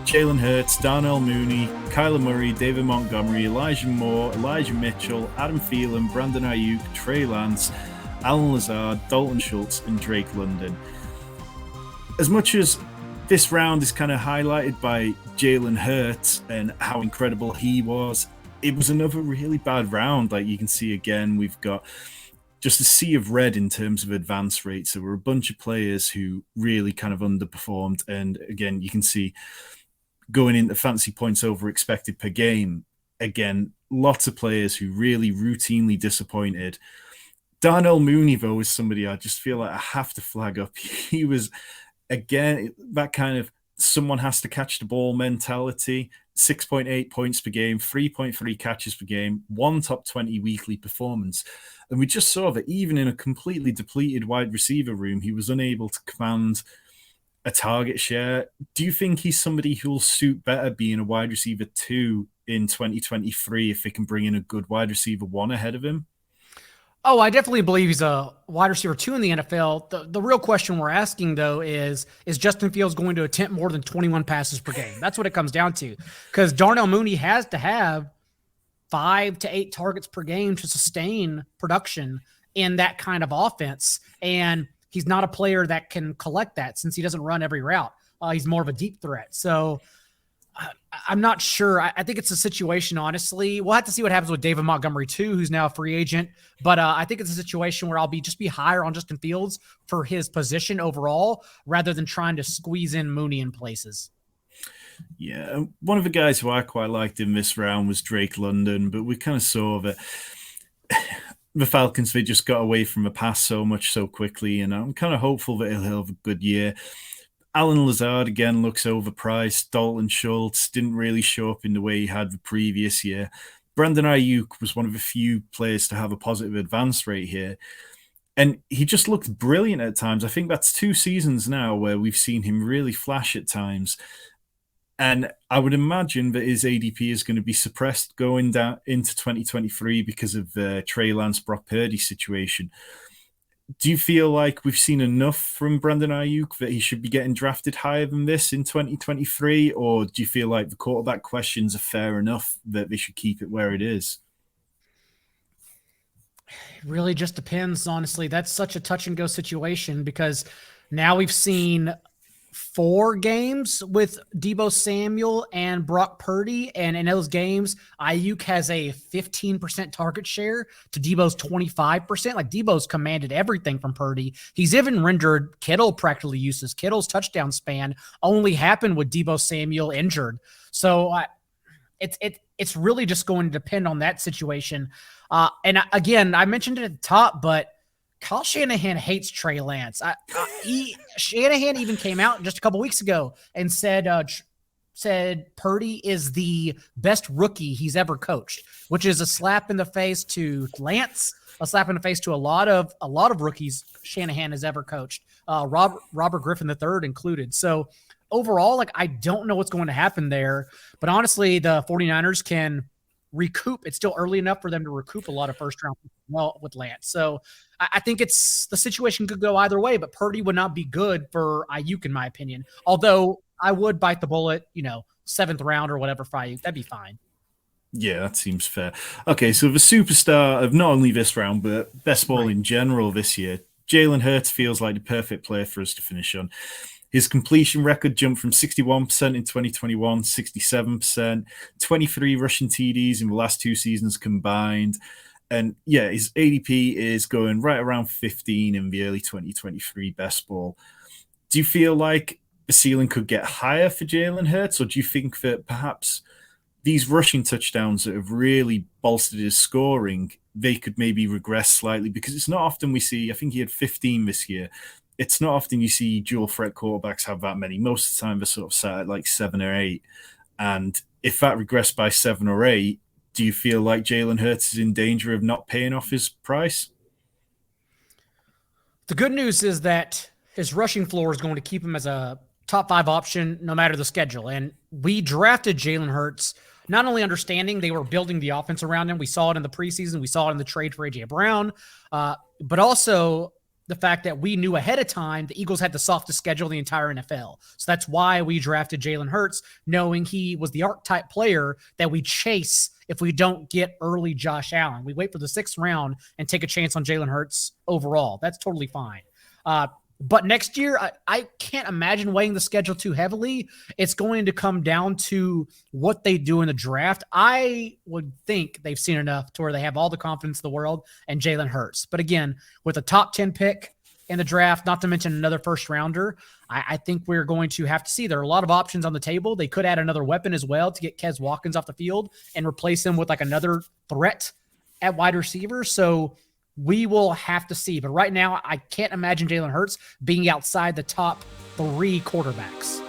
Jalen Hurts, Darnell Mooney, Kyler Murray, David Montgomery, Elijah Moore, Elijah Mitchell, Adam Thielen, Brandon Ayuk, Trey Lance, Alan Lazard, Dalton Schultz, and Drake London. As much as this round is kind of highlighted by Jalen Hurts and how incredible he was, it was another really bad round. Like you can see again, we've got just a sea of red in terms of advance rates. There were a bunch of players who really kind of underperformed. And again, you can see going into fantasy points over expected per game, again, lots of players who really routinely disappointed. Darnell Mooney, though, is somebody I just feel like I have to flag up. He was, again, that kind of someone has to catch the ball mentality. 6.8 points per game, 3.3 catches per game, one top 20 weekly performance. And we just saw that even in a completely depleted wide receiver room, he was unable to command a target share. Do you think he's somebody who'll suit better being a wide receiver 2 in 2023 if they can bring in a good wide receiver 1 ahead of him? Oh, I definitely believe he's a wide receiver 2 in the NFL. The real question we're asking, though, is Justin Fields going to attempt more than 21 passes per game? That's what it comes down to. Because Darnell Mooney has to have 5 to 8 targets per game to sustain production in that kind of offense. And he's not a player that can collect that since he doesn't run every route. He's more of a deep threat. So I'm not sure. I think it's a situation, honestly. We'll have to see what happens with David Montgomery, too, who's now a free agent. But I think it's a situation where I'll be higher on Justin Fields for his position overall rather than trying to squeeze in Mooney in places. Yeah, one of the guys who I quite liked in this round was Drake London, but we kind of saw that the Falcons, they just got away from the pass so much so quickly, and I'm kind of hopeful that he'll have a good year. Alan Lazard, again, looks overpriced. Dalton Schultz didn't really show up in the way he had the previous year. Brandon Ayuk was one of the few players to have a positive advance rate here. And he just looked brilliant at times. I think that's 2 seasons now where we've seen him really flash at times. And I would imagine that his ADP is going to be suppressed going down into 2023 because of the Trey Lance, Brock Purdy situation. Do you feel like we've seen enough from Brandon Ayuk that he should be getting drafted higher than this in 2023? Or do you feel like the quarterback questions are fair enough that they should keep it where it is? It really just depends, honestly. That's such a touch and go situation because now we've seen 4 games with Deebo Samuel and Brock Purdy, and in those games, Ayuk has a 15% target share to Deebo's 25%. Like Deebo's commanded everything from Purdy. He's even rendered Kittle practically useless. Kittle's touchdown span only happened with Deebo Samuel injured. So it's really just going to depend on that situation. And again, I mentioned it at the top, but Kyle Shanahan hates Trey Lance. Shanahan even came out just a couple weeks ago and said Purdy is the best rookie he's ever coached, which is a slap in the face to Lance, a slap in the face to a lot of rookies Shanahan has ever coached, Robert Griffin III included. So overall, like I don't know what's going to happen there, but honestly, the 49ers can recoup. It's still early enough for them to recoup a lot of first round with Lance. So I think the situation could go either way, but Purdy would not be good for Ayuk in my opinion. Although I would bite the bullet, 7th round or whatever for Ayuk. That'd be fine. Yeah, that seems fair. Okay, so the superstar of not only this round, but best ball in general this year, Jalen Hurts feels like the perfect player for us to finish on. His completion record jumped from 61% in 2021, 67%, 23 rushing TDs in the last 2 seasons combined. And yeah, his ADP is going right around 15 in the early 2023 best ball. Do you feel like the ceiling could get higher for Jalen Hurts, or do you think that perhaps these rushing touchdowns that have really bolstered his scoring, they could maybe regress slightly? Because it's not often we see, I think he had 15 this year. It's not often you see dual threat quarterbacks have that many. Most of the time they're sort of sat at like 7 or 8. And if that regressed by 7 or 8, do you feel like Jalen Hurts is in danger of not paying off his price? The good news is that his rushing floor is going to keep him as a top 5 option no matter the schedule. And we drafted Jalen Hurts not only understanding they were building the offense around him. We saw it in the preseason. We saw it in the trade for A.J. Brown. But also the fact that we knew ahead of time the Eagles had the softest schedule in the entire NFL. So that's why we drafted Jalen Hurts, knowing he was the archetype player that we chase if we don't get early Josh Allen. We wait for the 6th round and take a chance on Jalen Hurts overall. That's totally fine. But next year, I can't imagine weighing the schedule too heavily. It's going to come down to what they do in the draft. I would think they've seen enough to where they have all the confidence in the world and Jalen Hurts. But again, with a top 10 pick in the draft, not to mention another first rounder, I think we're going to have to see. There are a lot of options on the table. They could add another weapon as well to get Kez Watkins off the field and replace him with like another threat at wide receiver. So we will have to see. But right now, I can't imagine Jalen Hurts being outside the top 3 quarterbacks.